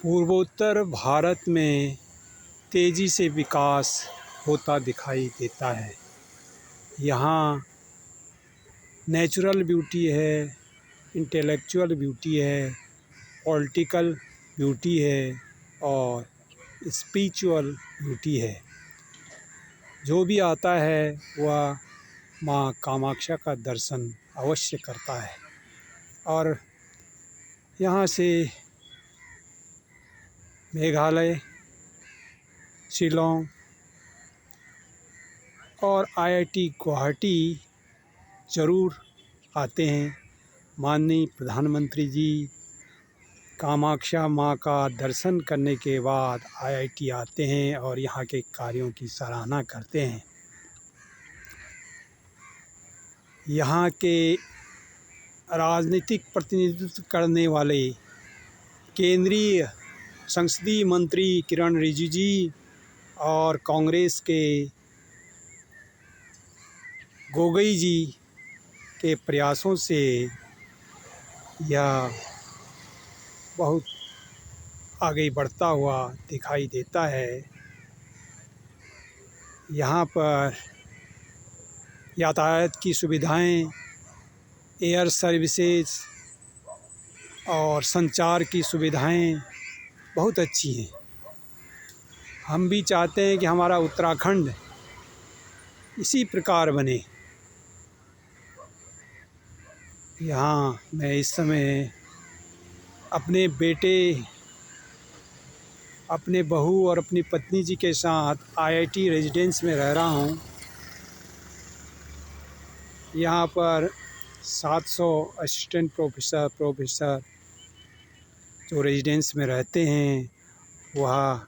पूर्वोत्तर भारत में तेज़ी से विकास होता दिखाई देता है। यहाँ नेचुरल ब्यूटी है, इंटेलेक्चुअल ब्यूटी है, पॉलिटिकल ब्यूटी है और स्पिरिचुअल ब्यूटी है। जो भी आता है वह माँ कामाख्या का दर्शन अवश्य करता है। और यहाँ से मेघालय, शिलोंग और IIT गुवाहाटी ज़रूर आते हैं। माननीय प्रधानमंत्री जी कामाख्या माँ का दर्शन करने के बाद IIT आते हैं और यहाँ के कार्यों की सराहना करते हैं। यहाँ के राजनीतिक प्रतिनिधित्व करने वाले केंद्रीय संसदीय मंत्री किरण रिजिजू जी और कांग्रेस के गोगोई जी के प्रयासों से यह बहुत आगे बढ़ता हुआ दिखाई देता है। यहाँ पर यातायात की सुविधाएं, एयर सर्विसेज और संचार की सुविधाएं बहुत अच्छी हैं। हम भी चाहते हैं कि हमारा उत्तराखंड इसी प्रकार बने। यहाँ मैं इस समय अपने बेटे, अपने बहू और अपनी पत्नी जी के साथ IIT रेजिडेंस में रह रहा हूँ। यहाँ पर 700 असिस्टेंट प्रोफेसर जो रेजिडेंस में रहते हैं वह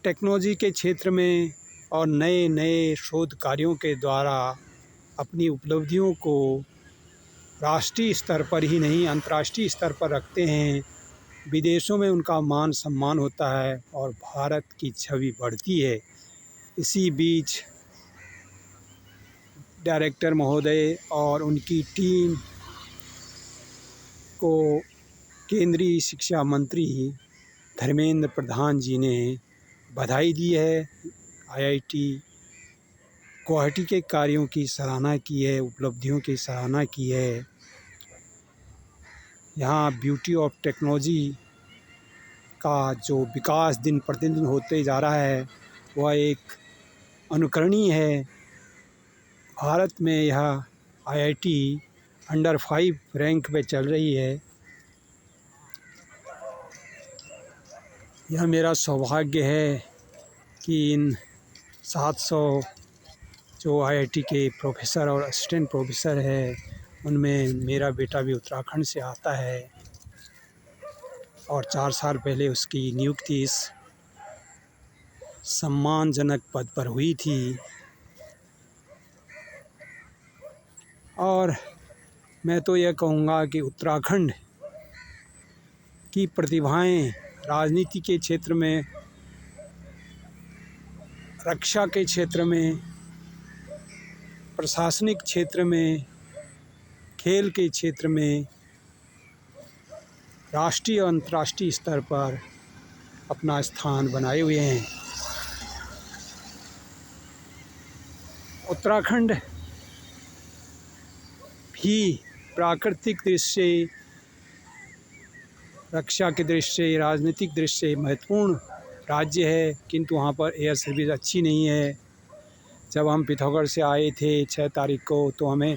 टेक्नोलॉजी के क्षेत्र में और नए नए शोध कार्यों के द्वारा अपनी उपलब्धियों को राष्ट्रीय स्तर पर ही नहीं अंतर्राष्ट्रीय स्तर पर रखते हैं। विदेशों में उनका मान सम्मान होता है और भारत की छवि बढ़ती है। इसी बीच डायरेक्टर महोदय और उनकी टीम को केंद्रीय शिक्षा मंत्री धर्मेंद्र प्रधान जी ने बधाई दी है। IIT गुवाहाटी के कार्यों की सराहना की है, उपलब्धियों की सराहना की है। यहाँ ब्यूटी ऑफ टेक्नोलॉजी का जो विकास दिन प्रतिदिन होते जा रहा है वह एक अनुकरणीय है। भारत में यह IIT अंडर 5 रैंक पे चल रही है। यह मेरा सौभाग्य है कि इन 700 जो IIT के प्रोफेसर और असिस्टेंट प्रोफेसर है उनमें मेरा बेटा भी उत्तराखंड से आता है और 4 साल पहले उसकी नियुक्ति इस सम्मानजनक पद पर हुई थी। और मैं तो यह कहूँगा कि उत्तराखंड की प्रतिभाएं राजनीति के क्षेत्र में, रक्षा के क्षेत्र में, प्रशासनिक क्षेत्र में, खेल के क्षेत्र में राष्ट्रीय और अंतर्राष्ट्रीय स्तर पर अपना स्थान बनाए हुए हैं। उत्तराखंड भी प्राकृतिक दृष्टि से, रक्षा के दृष्टि से, राजनीतिक दृष्टि से महत्वपूर्ण राज्य है, किंतु वहाँ पर एयर सर्विस अच्छी नहीं है। जब हम पिथौरागढ़ से आए थे 6 तारीख को तो हमें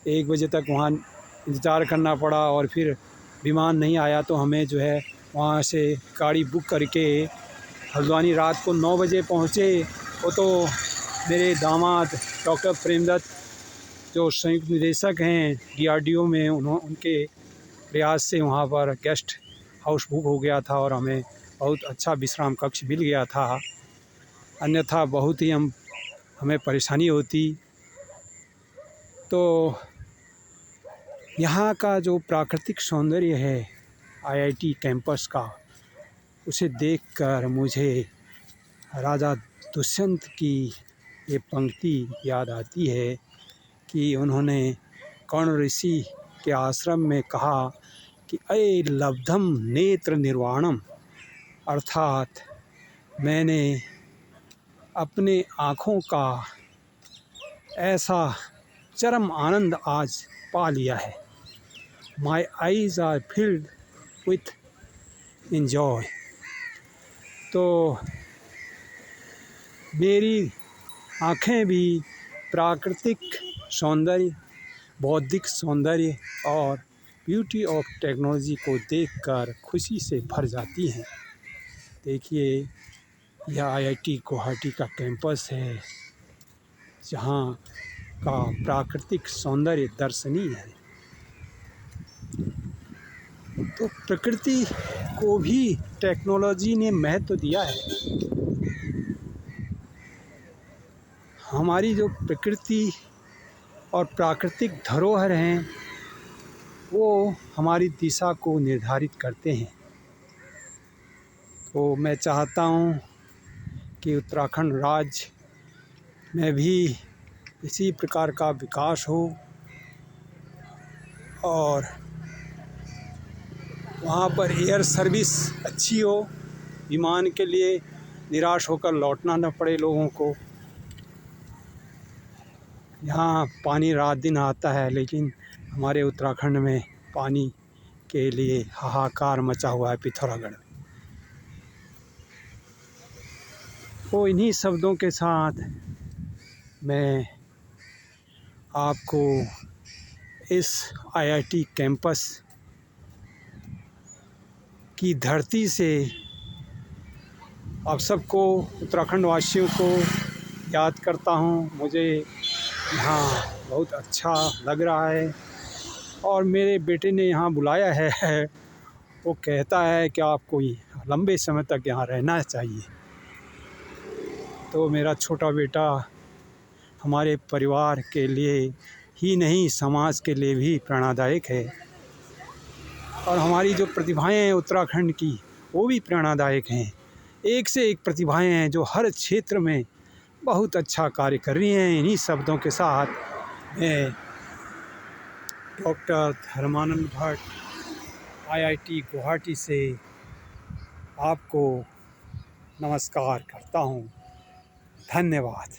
1 बजे तक वहाँ इंतज़ार करना पड़ा और फिर विमान नहीं आया तो हमें जो है वहाँ से गाड़ी बुक करके हल्द्वानी रात को 9 बजे पहुँचे। वो तो मेरे दामाद डॉक्टर प्रेमदत्त जो संयुक्त निदेशक हैं DRDO में, उनके प्रयास से वहाँ पर गेस्ट हाउस बुक हो गया था और हमें बहुत अच्छा विश्राम कक्ष मिल गया था। अन्यथा बहुत ही हमें परेशानी होती। तो यहाँ का जो प्राकृतिक सौंदर्य है IIT कैंपस का, उसे देखकर मुझे राजा दुष्यंत की ये पंक्ति याद आती है कि उन्होंने कर्ण ऋषि के आश्रम में कहा कि अये लब्धम नेत्र निर्वाणम, अर्थात मैंने अपने आँखों का ऐसा चरम आनंद आज पा लिया है। My eyes are filled with enjoy. तो मेरी आँखें भी प्राकृतिक सौंदर्य, बौद्धिक सौंदर्य और ब्यूटी ऑफ टेक्नोलॉजी को देखकर खुशी से भर जाती हैं। देखिए, यह आईआईटी गुवाहाटी का कैंपस है, जहाँ का प्राकृतिक सौंदर्य दर्शनीय है। तो प्रकृति को भी टेक्नोलॉजी ने महत्व दिया है। हमारी जो प्रकृति और प्राकृतिक धरोहर हैं, वो हमारी दिशा को निर्धारित करते हैं। तो मैं चाहता हूँ कि उत्तराखंड राज्य में भी इसी प्रकार का विकास हो और वहाँ पर एयर सर्विस अच्छी हो, विमान के लिए निराश होकर लौटना न पड़े लोगों को। यहाँ पानी रात दिन आता है, लेकिन हमारे उत्तराखंड में पानी के लिए हाहाकार मचा हुआ है पिथौरागढ़ में। तो इन्हीं शब्दों के साथ मैं आपको इस आईआईटी कैंपस की धरती से आप सबको, उत्तराखंड वासियों को याद करता हूँ। मुझे यहाँ बहुत अच्छा लग रहा है और मेरे बेटे ने यहाँ बुलाया है। वो कहता है कि आपको लंबे समय तक यहाँ रहना चाहिए। तो मेरा छोटा बेटा हमारे परिवार के लिए ही नहीं, समाज के लिए भी प्रेरणादायक है। और हमारी जो प्रतिभाएं हैं उत्तराखंड की, वो भी प्रेरणादायक हैं। एक से एक प्रतिभाएं हैं जो हर क्षेत्र में बहुत अच्छा कार्य कर रही हैं। इन्हीं शब्दों के साथ मैं डॉक्टर धर्मानंद भट्ट आईआईटी गुवाहाटी से आपको नमस्कार करता हूँ। धन्यवाद।